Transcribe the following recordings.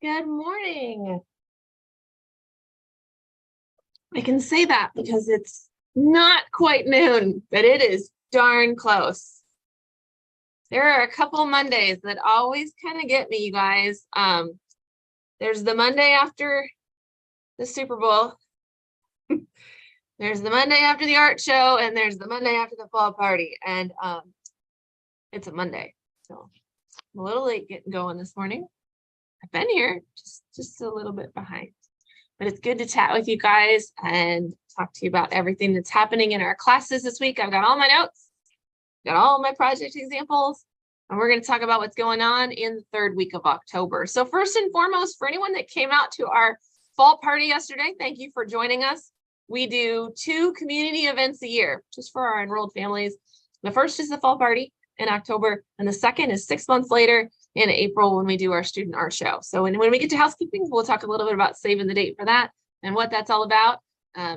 Good morning. I can say that because it's not quite noon, but it is darn close. There are a couple Mondays that always kind of get me, you guys. There's the Monday after the Super Bowl. There's the Monday after the art show, and there's the Monday after the fall party. And it's a Monday, so I'm a little late getting going this morning. I've been here, just a little bit behind. But it's good to chat with you guys and talk to you about everything that's happening in our classes this week. I've got all my notes, got all my project examples, and we're going to talk about what's going on in the third week of October. So first and foremost, for anyone that came out to our fall party yesterday, thank you for joining us. We do 2 community events a year just for our enrolled families. The first is the fall party in October, and the second is 6 months later in April when we do our student art show. So when we get to housekeeping, we'll talk a little bit about saving the date for that and what that's all about,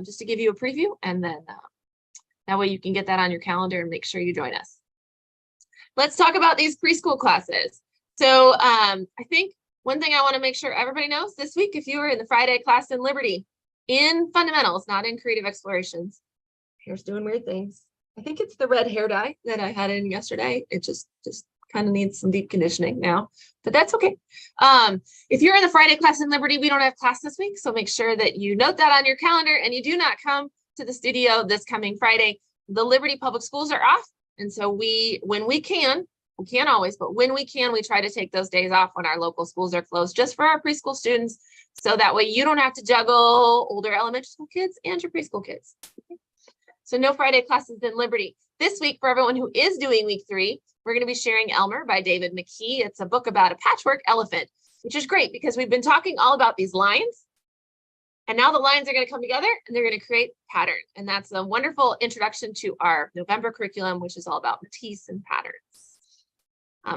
just to give you a preview, and then that way you can get that on your calendar and make sure you join us. Let's talk about these preschool classes. So I think one thing I want to make sure everybody knows this week, if you were in the Friday class in Liberty, in fundamentals, not in creative explorations, hair's doing weird things. I think it's the red hair dye that I had in yesterday. It just kind of needs some deep conditioning now, but that's okay. If you're in the Friday class in Liberty, we don't have class this week, so make sure that you note that on your calendar and you do not come to the studio this coming Friday. The Liberty Public Schools are off, and so when we can't always, but when we can, we try to take those days off when our local schools are closed, just for our preschool students, so that way you don't have to juggle older elementary school kids and your preschool kids. Okay? So no Friday classes in Liberty. This week, for everyone who is doing week 3, we're going to be sharing Elmer by David McKee. It's a book about a patchwork elephant, which is great because we've been talking all about these lines. And now the lines are going to come together and they're going to create pattern. And that's a wonderful introduction to our November curriculum, which is all about Matisse and patterns.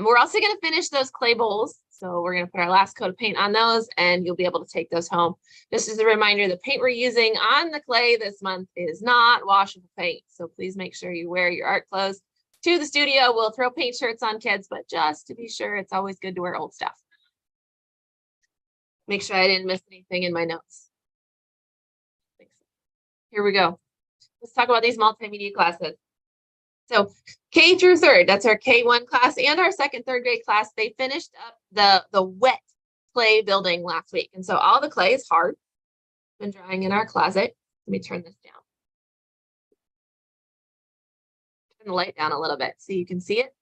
We're also going to finish those clay bowls. So we're going to put our last coat of paint on those, and you'll be able to take those home. Just as a reminder, the paint we're using on the clay this month is not washable paint. So please make sure you wear your art clothes to the studio. We'll throw paint shirts on kids, but just to be sure, it's always good to wear old stuff. Make sure I didn't miss anything in my notes. Here we go. Let's talk about these multimedia classes. So K through 3rd, that's our K1 class and our 2nd, 3rd grade class. They finished up the wet clay building last week. And so all the clay is hard. Been drying in our closet. Let me turn this down. Turn the light down a little bit so you can see it.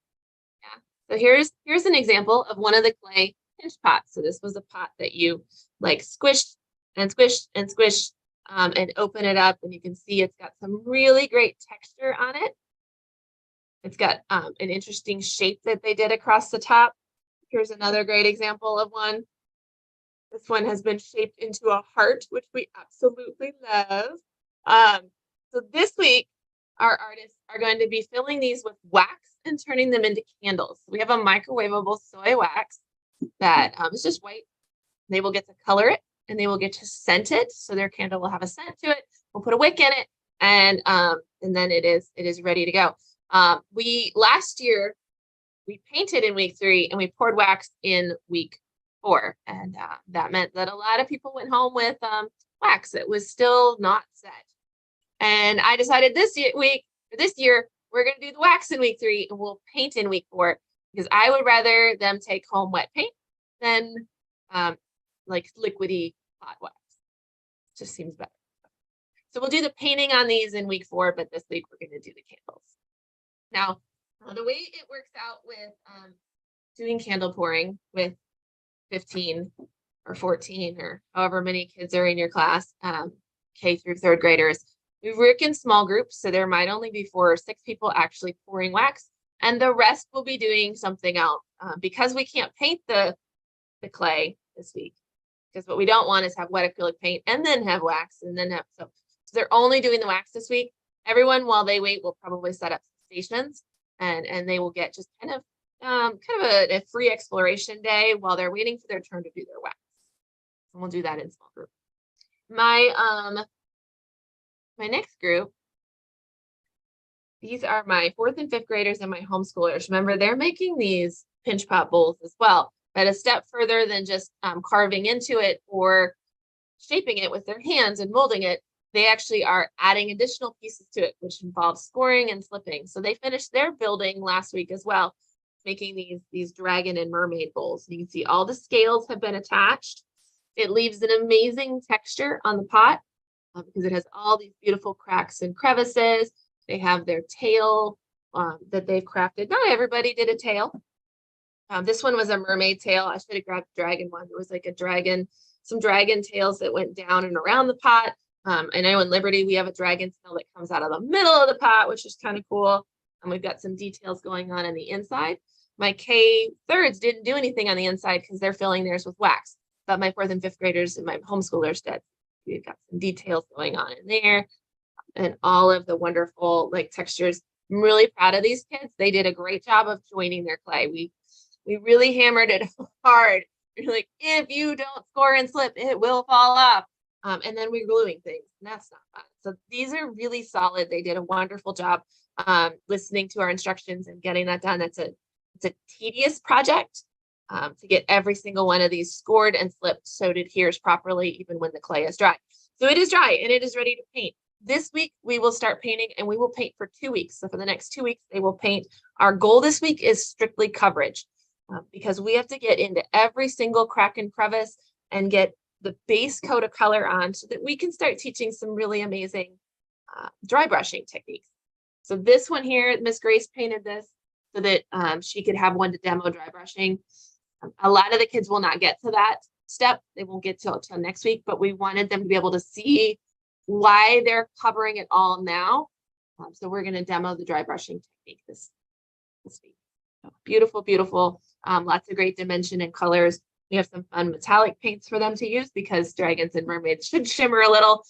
Yeah. So here's an example of one of the clay pinch pots. So this was a pot that you like squished and squished and squished and open it up, and you can see it's got some really great texture on it. It's got an interesting shape that they did across the top. Here's another great example of one. This one has been shaped into a heart, which we absolutely love. So this week, our artists are going to be filling these with wax and turning them into candles. We have a microwavable soy wax that is just white. They will get to color it, and they will get to scent it. So their candle will have a scent to it. We'll put a wick in it, and then it is ready to go. Last year we painted in week 3 and we poured wax in week 4, and that meant that a lot of people went home with wax that was still not set. And I decided this year we're going to do the wax in week 3 and we'll paint in week 4, because I would rather them take home wet paint than like liquidy hot wax. Just seems better. So we'll do the painting on these in week 4, but this week we're going to do the candles. Now, the way it works out with doing candle pouring with 15 or 14 or however many kids are in your class, K through 3rd graders, we work in small groups. So there might only be 4 or 6 people actually pouring wax, and the rest will be doing something else because we can't paint the clay this week, because what we don't want is have wet acrylic paint and then have wax and then have so they're only doing the wax this week. Everyone, while they wait, will probably set up stations, and they will get just kind of a free exploration day while they're waiting for their turn to do their wax. And we'll do that in small group. My next group, these are my 4th and 5th graders and my homeschoolers. Remember, they're making these pinch pot bowls as well. but a step further than just carving into it or shaping it with their hands and molding it. They actually are adding additional pieces to it, which involves scoring and slipping. So they finished their building last week as well, making these dragon and mermaid bowls. You can see all the scales have been attached. It leaves an amazing texture on the pot because it has all these beautiful cracks and crevices. They have their tail that they've crafted. Not everybody did a tail. This one was a mermaid tail. I should have grabbed the dragon one. It was like a dragon, some dragon tails that went down and around the pot. I know in Liberty, we have a dragon tail that comes out of the middle of the pot, which is kind of cool. And we've got some details going on the inside. My K-3s didn't do anything on the inside because they're filling theirs with wax. But my 4th and 5th graders and my homeschoolers did. We've got some details going on in there and all of the wonderful like textures. I'm really proud of these kids. They did a great job of joining their clay. We really hammered it hard. You're like, if you don't score and slip, it will fall off. And then we're gluing things, and that's not fun. So these are really solid. They did a wonderful job listening to our instructions and getting that done. It's a tedious project to get every single one of these scored and slipped so it adheres properly, even when the clay is dry. So it is dry and it is ready to paint. This week, we will start painting, and we will paint for 2 weeks. So for the next 2 weeks, they will paint. Our goal this week is strictly coverage because we have to get into every single crack and crevice and get the base coat of color on so that we can start teaching some really amazing dry brushing techniques. So this one here, Miss Grace painted this so that she could have one to demo dry brushing. A lot of the kids will not get to that step. They won't get till next week, but we wanted them to be able to see why they're covering it all now. So we're going to demo the dry brushing technique this week. So beautiful, beautiful. Lots of great dimension and colors. We have some fun metallic paints for them to use because dragons and mermaids should shimmer a little.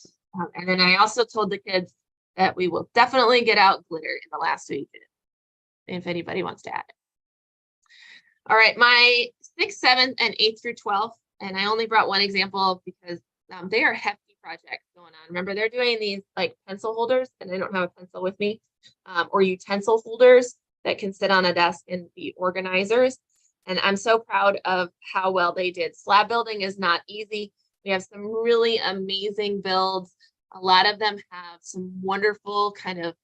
And then I also told the kids that we will definitely get out glitter in the last week if anybody wants to add it. All right, my 6th, 7th, and 8th through 12th, and I only brought one example because they are hefty projects going on. Remember, they're doing these like pencil holders, and I don't have a pencil with me, or utensil holders that can sit on a desk and be organizers. And I'm so proud of how well they did. Slab building is not easy. We have some really amazing builds. A lot of them have some wonderful kind of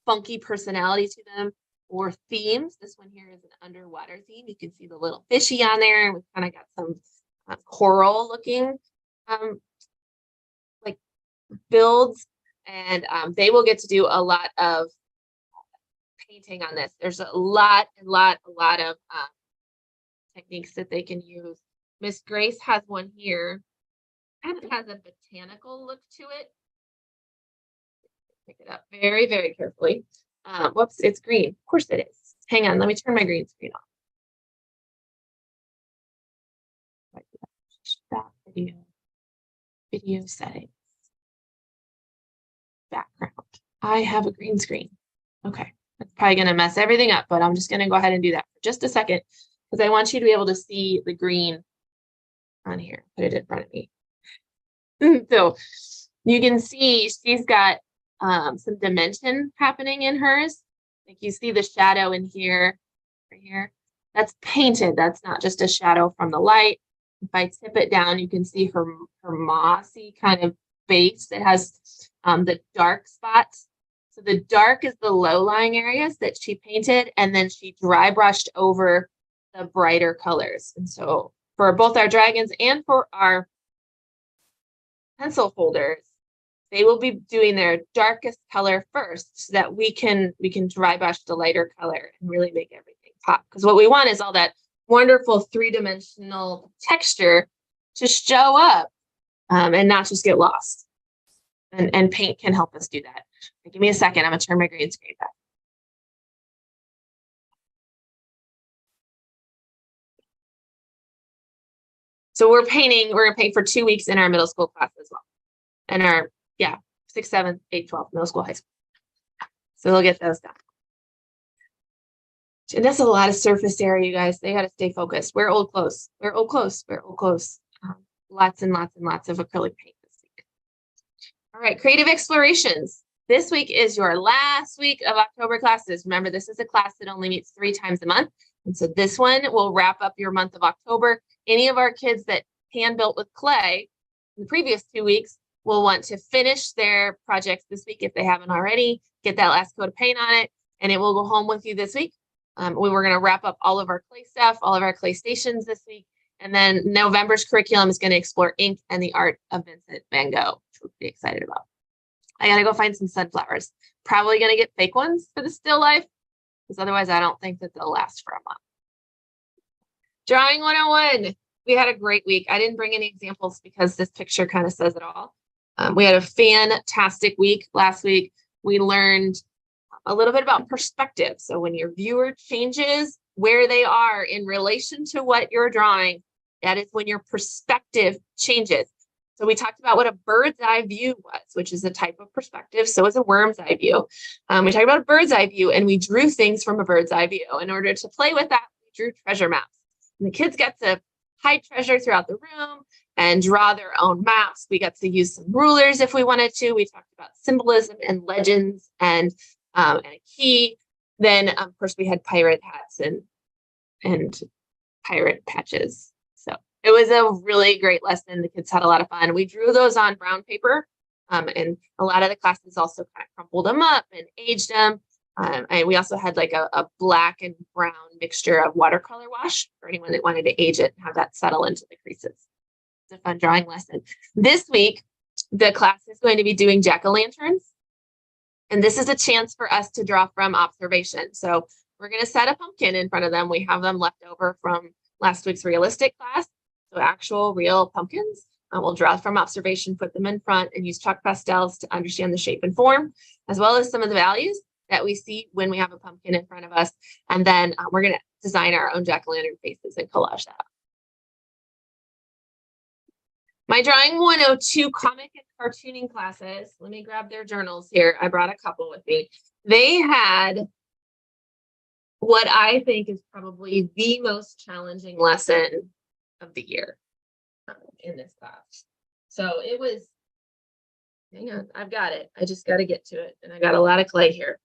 funky personality to them or themes. This one here is an underwater theme. You can see the little fishy on there. We kind of got some coral looking like builds. And they will get to do a lot of painting on this. There's a lot of techniques that they can use. Miss Grace has one here. Kind of has a botanical look to it. Pick it up very, very carefully. Whoops, it's green. Of course it is. Hang on, let me turn my green screen off. That video settings. Background. I have a green screen. Okay, that's probably going to mess everything up, but I'm just going to go ahead and do that for just a second because I want you to be able to see the green on here. Put it in front of me. So you can see she's got some dimension happening in hers. Like you see the shadow in here, right here. That's painted. That's not just a shadow from the light. If I tip it down, you can see her mossy kind of base. It has the dark spots. So the dark is the low-lying areas that she painted, and then she dry brushed over the brighter colors. And so for both our dragons and for our pencil holders, they will be doing their darkest color first so that we can dry brush the lighter color and really make everything pop. Because what we want is all that wonderful three-dimensional texture to show up and not just get lost. And paint can help us do that. Give me a second. I'm going to turn my green screen back. So we're going to paint for 2 weeks in our middle school class as well. And our 6, 7, 8, 12, middle school, high school. So we'll get those done. And that's a lot of surface area, you guys. They got to stay focused. Wear old clothes. Wear old clothes. Wear old clothes. Lots and lots and lots of acrylic paint this week. All right, creative explorations. This week is your last week of October classes. Remember, this is a class that only meets 3 times a month. And so this one will wrap up your month of October. Any of our kids that hand built with clay in the previous 2 weeks will want to finish their projects this week if they haven't already, get that last coat of paint on it, and it will go home with you this week. We were going to wrap up all of our clay stuff, all of our clay stations this week. And then November's curriculum is going to explore ink and the art of Vincent van Gogh, which we're pretty excited about. I got to go find some sunflowers. Probably going to get fake ones for the still life, because otherwise I don't think that they'll last for a month. Drawing 101. We had a great week. I didn't bring any examples because this picture kind of says it all. We had a fantastic week last week. We learned a little bit about perspective. So when your viewer changes where they are in relation to what you're drawing, that is when your perspective changes. So we talked about what a bird's eye view was, which is a type of perspective. So is a worm's eye view. We talked about a bird's eye view, and we drew things from a bird's eye view. In order to play with that, we drew treasure maps. And the kids got to hide treasure throughout the room and draw their own maps. We got to use some rulers if we wanted to. We talked about symbolism and legends and a key. Then, of course, we had pirate hats and pirate patches. So it was a really great lesson. The kids had a lot of fun. We drew those on brown paper, and a lot of the classes also kind of crumpled them up and aged them. And we also had like a black and brown mixture of watercolor wash for anyone that wanted to age it and have that settle into the creases. It's a fun drawing lesson. This week, the class is going to be doing jack-o'-lanterns. And this is a chance for us to draw from observation. So we're going to set a pumpkin in front of them. We have them left over from last week's realistic class. So actual real pumpkins. We'll draw from observation, put them in front, and use chalk pastels to understand the shape and form, as well as some of the values that we see when we have a pumpkin in front of us. And then we're going to design our own jack-o'-lantern faces and collage that up. My Drawing 102 comic and cartooning classes, let me grab their journals here. I brought a couple with me. They had what I think is probably the most challenging lesson of the year in this class. So it was, hang on, I've got it. I just got to get to it. And I got a lot of clay here.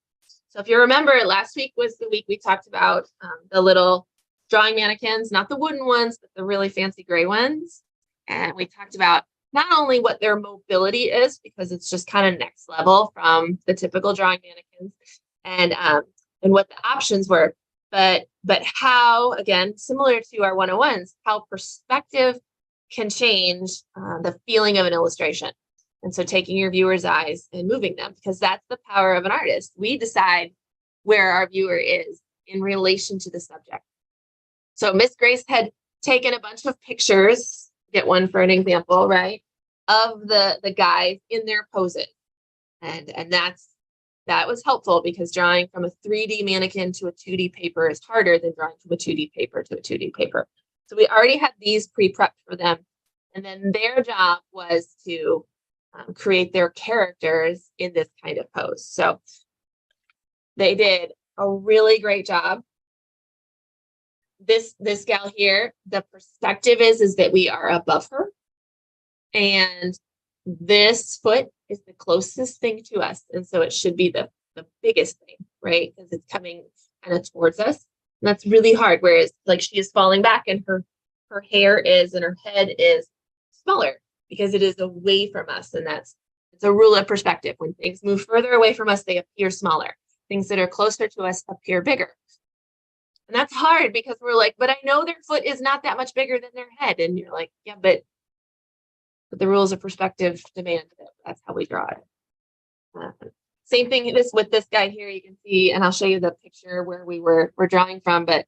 So if you remember, last week was the week we talked about the little drawing mannequins, not the wooden ones, but the really fancy gray ones. And we talked about not only what their mobility is, because it's just kind of next level from the typical drawing mannequins, and what the options were, but how, again, similar to our 101s, how perspective can change the feeling of an illustration. And so taking your viewer's eyes and moving them, because that's the power of an artist. We decide where our viewer is in relation to the subject. So Miss Grace had taken a bunch of pictures, get one for an example, right, of the guys in their poses. And that was helpful, because drawing from a 3D mannequin to a 2D paper is harder than drawing from a 2D paper to a 2D paper. So we already had these pre-prepped for them. And then their job was to create their characters in this kind of pose. So they did a really great job. This gal here, the perspective is that we are above her, and this foot is the closest thing to us, and so it should be the biggest thing, right? Because it's coming kind of towards us, and that's really hard. Whereas like she is falling back, and her hair is, and her head is smaller because it is away from us, and it's a rule of perspective. When things move further away from us, they appear smaller. Things that are closer to us appear bigger. And that's hard, because we're like, but I know their foot is not that much bigger than their head. And you're like, yeah, but the rules of perspective demand that that's how we draw it. Same thing with this guy here. You can see, and I'll show you the picture where we're drawing from, but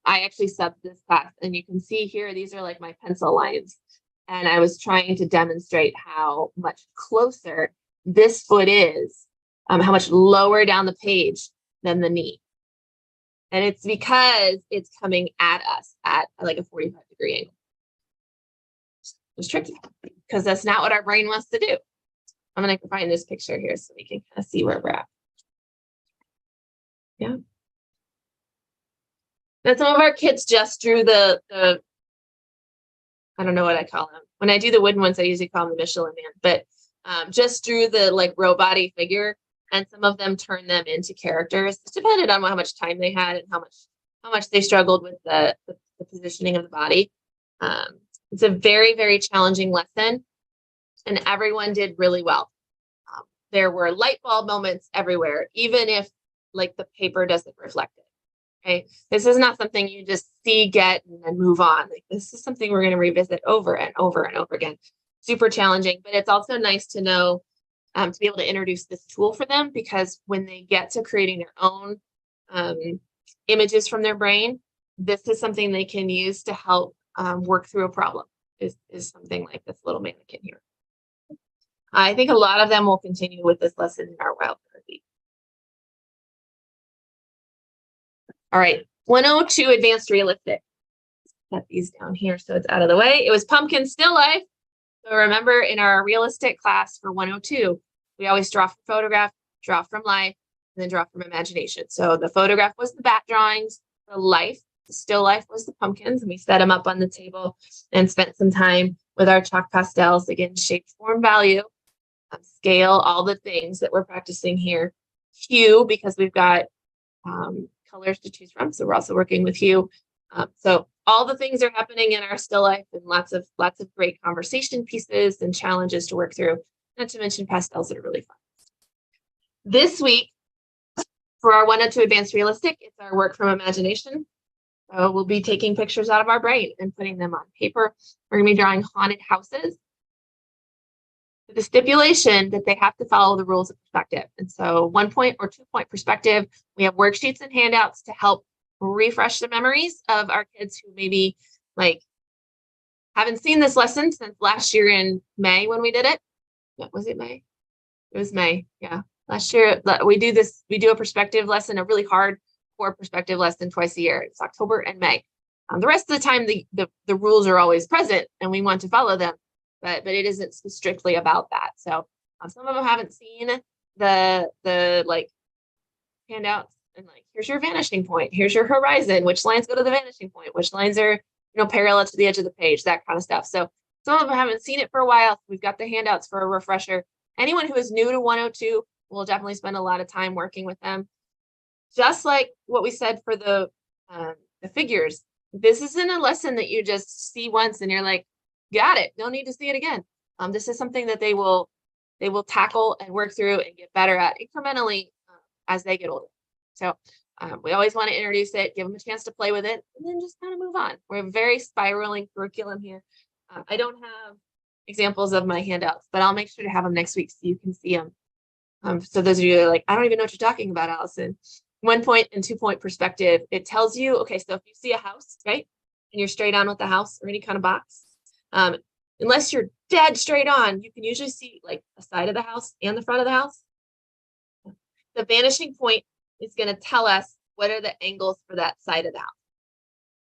I actually subbed this class, and you can see here, these are like my pencil lines. And I was trying to demonstrate how much closer this foot is, how much lower down the page than the knee. And it's because it's coming at us at like a 45-degree angle. It's tricky, because that's not what our brain wants to do. I'm going to find this picture here so we can kind of see where we're at. Yeah. Then some of our kids just drew the I don't know what I call them. When I do the wooden ones, I usually call them the Michelin Man, but just drew the like robot-y figure. And some of them turned them into characters. It depended on how much time they had and how how much they struggled with the positioning of the body. It's a very, very challenging lesson, and everyone did really well. There were light bulb moments everywhere, even if like the paper doesn't reflect it. Okay, this is not something you just see, get, and then move on. Like, this is something we're going to revisit over and over and over again. Super challenging, but it's also nice to know, to be able to introduce this tool for them, because when they get to creating their own images from their brain, this is something they can use to help work through a problem, is something like this little mannequin here. I think a lot of them will continue with this lesson in our wild therapy. All right, 102 advanced realistic. Set these down here so it's out of the way. It was pumpkin still life. So remember, in our realistic class for 102, we always draw from photograph, draw from life, and then draw from imagination. So the photograph was the bat drawings, the still life was the pumpkins, and we set them up on the table and spent some time with our chalk pastels, again, shape, form, value, scale, all the things that we're practicing here. Hue, because we've got colors to choose from, so we're also working with hue. So all the things are happening in our still life, and lots of great conversation pieces and challenges to work through, not to mention pastels that are really fun. This week, for our 102 advanced realistic, it's our work from imagination. So we'll be taking pictures out of our brain and putting them on paper. We're going to be drawing haunted houses, with the stipulation that they have to follow the rules of perspective. And so 1 point or 2 point perspective, we have worksheets and handouts to help refresh the memories of our kids who maybe like haven't seen this lesson since last year in May when we did it. Was it May? It was May. Yeah. Last year we do a perspective lesson, a really hard core perspective lesson twice a year. It's October and May. The rest of the time, the rules are always present and we want to follow them, but it isn't strictly about that. So some of them haven't seen the like handouts, and like, here's your vanishing point, here's your horizon, which lines go to the vanishing point, which lines are, parallel to the edge of the page, that kind of stuff. So some of them haven't seen it for a while. We've got the handouts for a refresher. Anyone who is new to 102 will definitely spend a lot of time working with them. Just like what we said for the figures, this isn't a lesson that you just see once and you're like, got it, no need to see it again. This is something that they will tackle and work through and get better at incrementally as they get older. So we always want to introduce it, give them a chance to play with it, and then just kind of move on. We're a very spiraling curriculum here. I don't have examples of my handouts, but I'll make sure to have them next week so you can see them. So those of you that are like, I don't even know what you're talking about, Allison. 1 point and 2 point perspective, it tells you, okay, so if you see a house, right, and you're straight on with the house or any kind of box, unless you're dead straight on, you can usually see like the side of the house and the front of the house. The vanishing point is going to tell us what are the angles for that side of the house.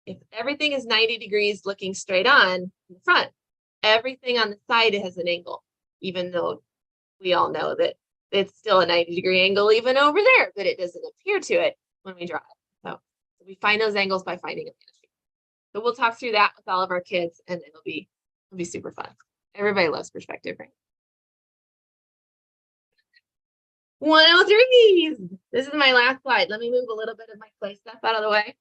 If everything is 90 degrees looking straight on in the front, everything on the side has an angle, even though we all know that it's still a 90-degree angle even over there, but it doesn't appear to it when we draw it. So we find those angles by finding a vanishing. So we'll talk through that with all of our kids, and it'll be super fun. Everybody loves perspective, right? 103. This is my last slide. Let me move a little bit of my play stuff out of the way.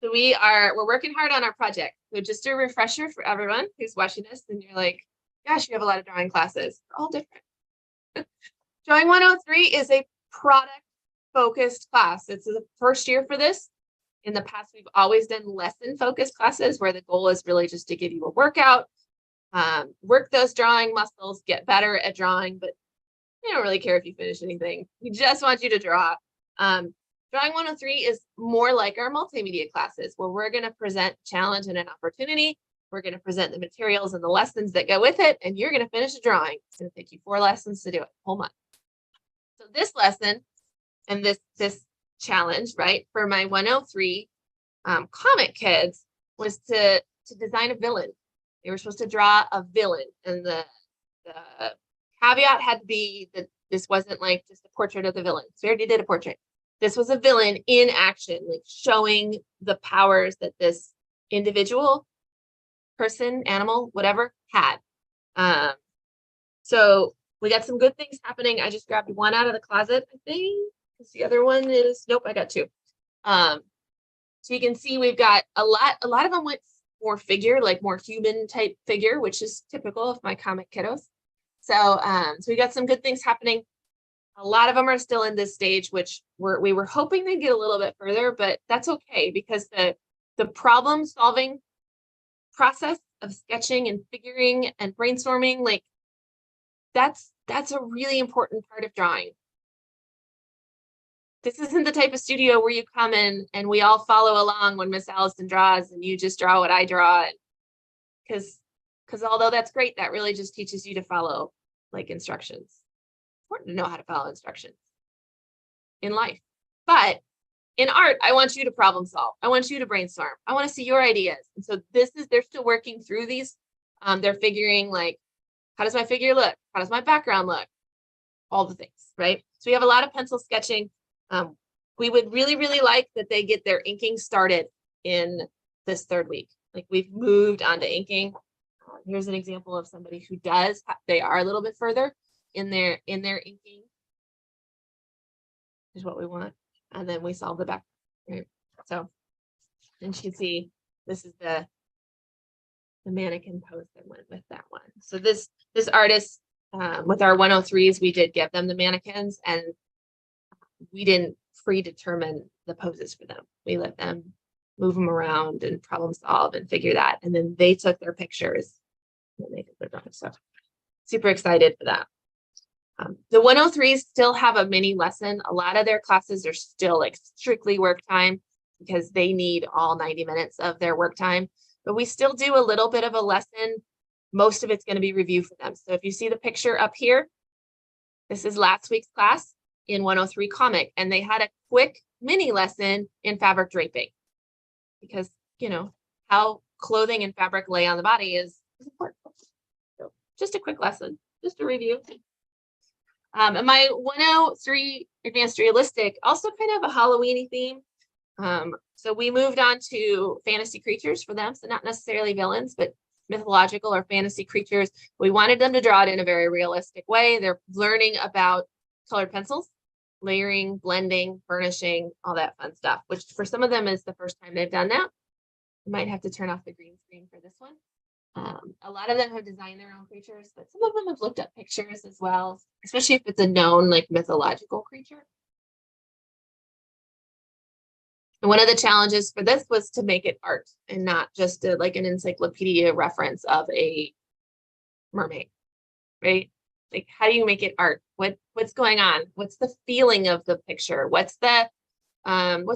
So we're working hard on our project. So just a refresher for everyone who's watching this, and you're like, gosh, you have a lot of drawing classes. They're all different. Drawing 103 is a product-focused class. It's the first year for this. In the past, we've always done lesson-focused classes where the goal is really just to give you a workout, work those drawing muscles, get better at drawing, but they don't really care if you finish anything. We just want you to draw. Drawing 103 is more like our multimedia classes, where we're going to present challenge and an opportunity. We're going to present the materials and the lessons that go with it, and you're going to finish a drawing. It's going to take you 4 lessons to do it, a whole month. So this lesson and this challenge, right, for my 103 comic kids was to design a villain. They were supposed to draw a villain, and the caveat had to be that this wasn't like just a portrait of the villain. So we already did a portrait. This was a villain in action, like showing the powers that this individual, person, animal, whatever, had. So we got some good things happening. I just grabbed one out of the closet, I think, because the other one is, nope, I got 2. So you can see we've got a lot of them went more figure, like more human type figure, which is typical of my comic kiddos. So, so we got some good things happening. A lot of them are still in this stage, which we were hoping they'd get a little bit further, but that's okay because the problem solving process of sketching and figuring and brainstorming, like that's a really important part of drawing. This isn't the type of studio where you come in and we all follow along when Miss Allison draws and you just draw what I draw. Because although that's great, that really just teaches you to follow like instructions. It's important to know how to follow instructions in life. But in art, I want you to problem solve. I want you to brainstorm. I want to see your ideas. And so they're still working through these. They're figuring like, how does my figure look? How does my background look? All the things, right? So we have a lot of pencil sketching. We would really, really like that they get their inking started in this third week. Like we've moved on to inking. Here's an example of somebody who does. They are a little bit further in their inking. Is what we want. And then we solve the back, right? So, and you can see this is the mannequin pose that went with that one. So this artist, with our 103s, we did give them the mannequins and we didn't predetermine the poses for them. We let them move them around and problem solve and figure that. And then they took their pictures and they did their drawing. So super excited for that. The 103s still have a mini lesson. A lot of their classes are still like strictly work time because they need all 90 minutes of their work time. But we still do a little bit of a lesson. Most of it's going to be review for them. So if you see the picture up here, this is last week's class in 103 comic, and they had a quick mini lesson in fabric draping because, you know, how clothing and fabric lay on the body is important. So just a quick lesson, just a review. And my 103 Advanced Realistic, also kind of a Halloween-y theme. So we moved on to fantasy creatures for them. So not necessarily villains, but mythological or fantasy creatures. We wanted them to draw it in a very realistic way. They're learning about colored pencils, layering, blending, burnishing, all that fun stuff, which for some of them is the first time they've done that. You might have to turn off the green screen for this one. A lot of them have designed their own creatures, but some of them have looked up pictures as well, especially if it's a known like mythological creature. And one of the challenges for this was to make it art and not just like an encyclopedia reference of a mermaid, right? Like, how do you make it art? What's going on? What's the feeling of the picture? What's the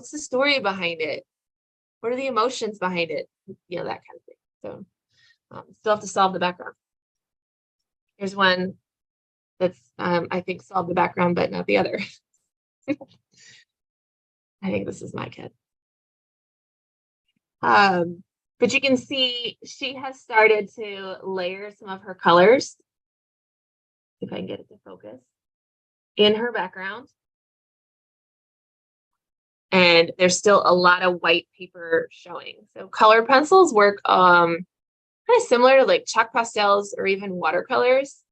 story behind it? What are the emotions behind it? You know, that kind of thing. So still have to solve the background. Here's one that's I think solved the background, but not the other. I think this is my kid. But you can see she has started to layer some of her colors. If I can get it to focus in her background. And there's still a lot of white paper showing. So colored pencils work kind of similar to like chalk pastels or even watercolors,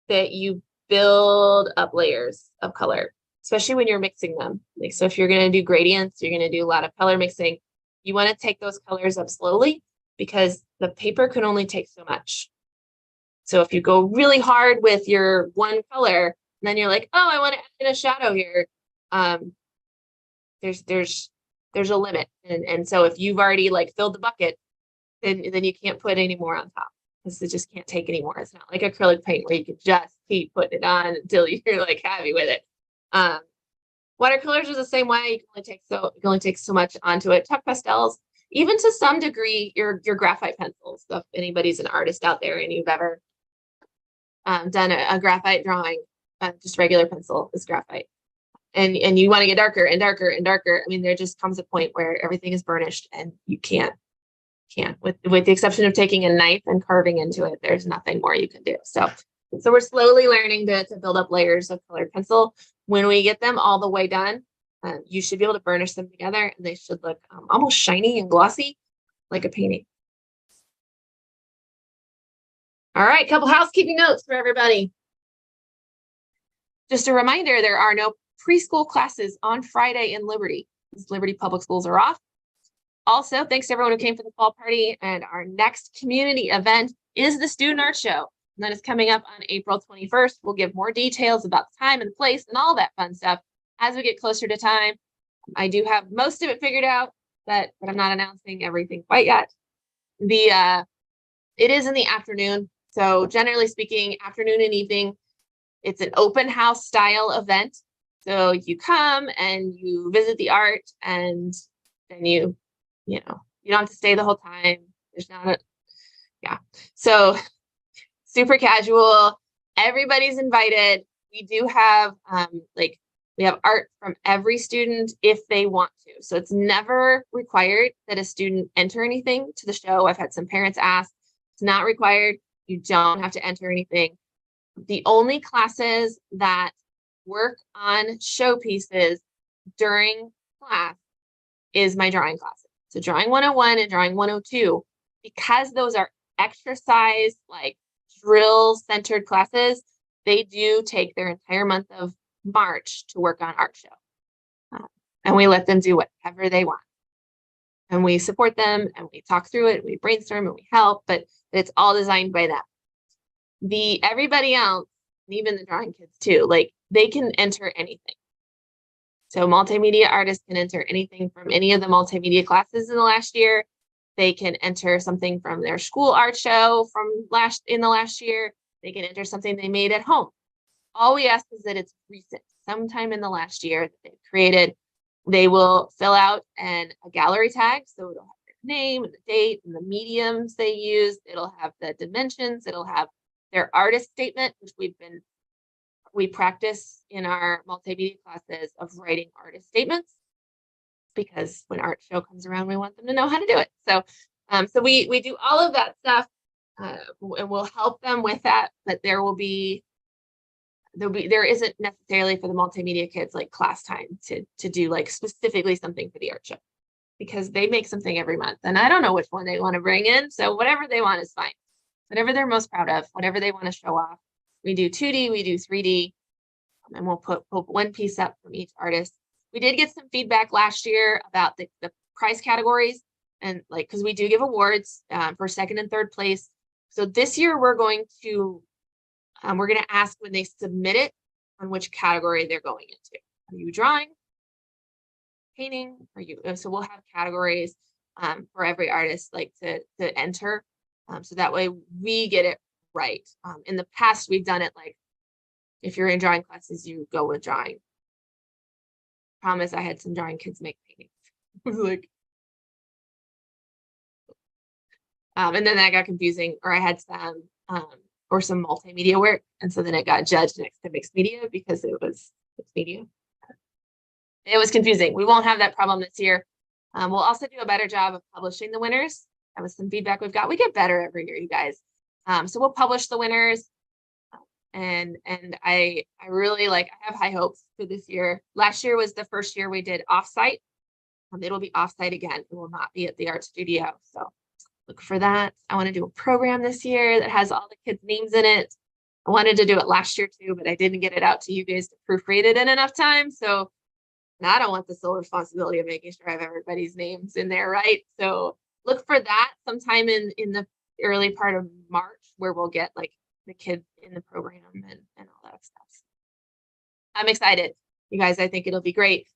that you build up layers of color, especially when you're mixing them. Like, so if you're going to do gradients, you're going to do a lot of color mixing. You want to take those colors up slowly because the paper can only take so much. So if you go really hard with your one color, and then you're like, oh, I want to add in a shadow here. There's a limit. And so if you've already like filled the bucket, then you can't put any more on top because it just can't take any more. It's not like acrylic paint where you can just keep putting it on until you're like happy with it. Watercolors are the same way. You can only take so much onto it. Chalk pastels, even to some degree, your graphite pencils. So if anybody's an artist out there and you've ever done a graphite drawing, just regular pencil is graphite. And you want to get darker and darker and darker. I mean, there just comes a point where everything is burnished and you can't with the exception of taking a knife and carving into it, there's nothing more you can do. So we're slowly learning to build up layers of colored pencil. When we get them all the way done, you should be able to burnish them together and they should look almost shiny and glossy like a painting. All right, couple housekeeping notes for everybody. Just a reminder, there are no preschool classes on Friday in Liberty. Liberty Public Schools are off. Also, thanks to everyone who came for the fall party. And our next community event is the Student Art Show. And that is coming up on April 21st. We'll give more details about the time and place and all that fun stuff as we get closer to time. I do have most of it figured out, but I'm not announcing everything quite yet. It is in the afternoon. So generally speaking, afternoon and evening, it's an open house style event. So you come and you visit the art, and then you don't have to stay the whole time. There's not So super casual. Everybody's invited. We do have we have art from every student if they want to. So it's never required that a student enter anything to the show. I've had some parents ask. It's not required. You don't have to enter anything. The only classes that work on showpieces during class is my drawing classes. So drawing 101 and drawing 102, because those are exercise, like drill centered classes, they do take their entire month of March to work on art show. And we let them do whatever they want. And we support them and we talk through it, and we brainstorm and we help, but it's all designed by them. Everybody else, and even the drawing kids too, like they can enter anything. So multimedia artists can enter anything from any of the multimedia classes in the last year. They can enter something from their school art show in the last year. They can enter something they made at home. All we ask is that it's recent, sometime in the last year that they've created. They will fill out a gallery tag. So it'll have their name and the date and the mediums they use. It'll have the dimensions. It'll have their artist statement, which we practice in our multimedia classes of writing artist statements, because when art show comes around, we want them to know how to do it. So we do all of that stuff, and we'll help them with that. But there isn't necessarily for the multimedia kids like class time to do like specifically something for the art show, because they make something every month, and I don't know which one they want to bring in. So whatever they want is fine. Whatever they're most proud of, whatever they want to show off. We do 2D, we do 3D, and we'll put one piece up from each artist. We did get some feedback last year about the prize categories, and because we do give awards for second and third place. So this year we're going to ask when they submit it on which category they're going into. Are you drawing, painting? So we'll have categories for every artist to enter. So that way we get it right. In the past, we've done it like, if you're in drawing classes, you go with drawing. Promise, I had some drawing kids make paintings. It was like, and then that got confusing, or I had some multimedia work, and so then it got judged next to mixed media because it was mixed media. It was confusing. We won't have that problem this year. We'll also do a better job of publishing the winners. That was some feedback we've got. We get better every year, you guys. So we'll publish the winners, and I really I have high hopes for this year. Last year was the first year we did offsite. It'll be offsite again. It will not be at the art studio. So look for that. I want to do a program this year that has all the kids' names in it. I wanted to do it last year too, but I didn't get it out to you guys to proofread it in enough time. So now I don't want the sole responsibility of making sure I have everybody's names in there, right? So look for that sometime in the early part of March, where we'll get the kids in the program and all that stuff. I'm excited, you guys. I think it'll be great.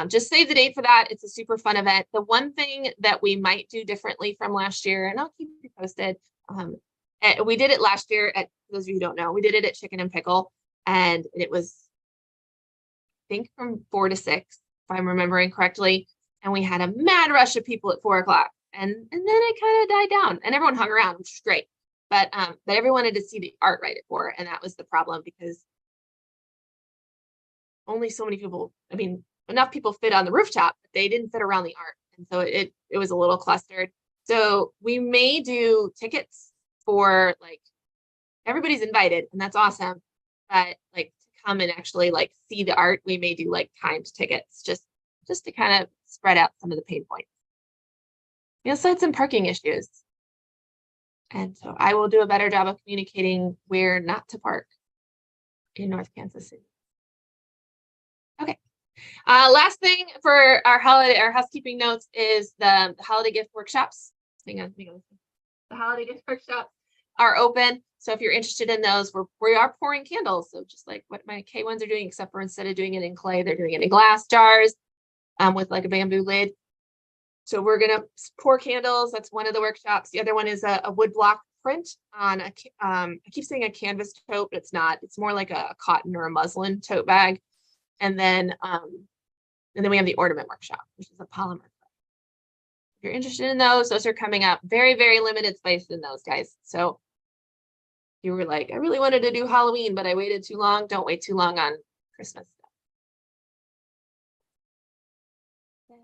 Just save the date for that. It's a super fun event. The one thing that we might do differently from last year, and I'll keep you posted. We did it last year at, those of you who don't know, we did it at Chicken and Pickle, and it was, I think, from 4 to 6, if I'm remembering correctly. And we had a mad rush of people at 4 o'clock. And then it kind of died down, and everyone hung around, which was great. But everyone wanted to see the art right at 4, and that was the problem, because only so many people, enough people fit on the rooftop, but they didn't fit around the art. And so it was a little clustered. So we may do tickets for everybody's invited, and that's awesome. But to come and actually see the art, we may do timed tickets just to kind of spread out some of the pain points. We also had some parking issues. And so I will do a better job of communicating where not to park in North Kansas City. Okay, Last thing for our housekeeping notes is the holiday gift workshops. Hang on. The holiday gift workshops are open. So if you're interested in those, we are pouring candles. So just like what my K1s are doing, except for instead of doing it in clay, they're doing it in glass jars with like a bamboo lid. So we're gonna pour candles. That's one of the workshops. The other one is a wood block print on I keep saying a canvas tote, but it's not. It's more like a cotton or a muslin tote bag. And then we have the ornament workshop, which is a polymer. If you're interested in those are coming up. Very, very limited space in those, guys. So you were like, I really wanted to do Halloween, but I waited too long. Don't wait too long on Christmas stuff.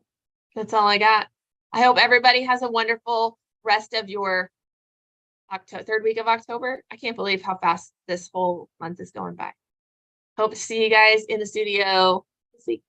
That's all I got. I hope everybody has a wonderful rest of your third week of October. I can't believe how fast this whole month is going by. Hope to see you guys in the studio this week.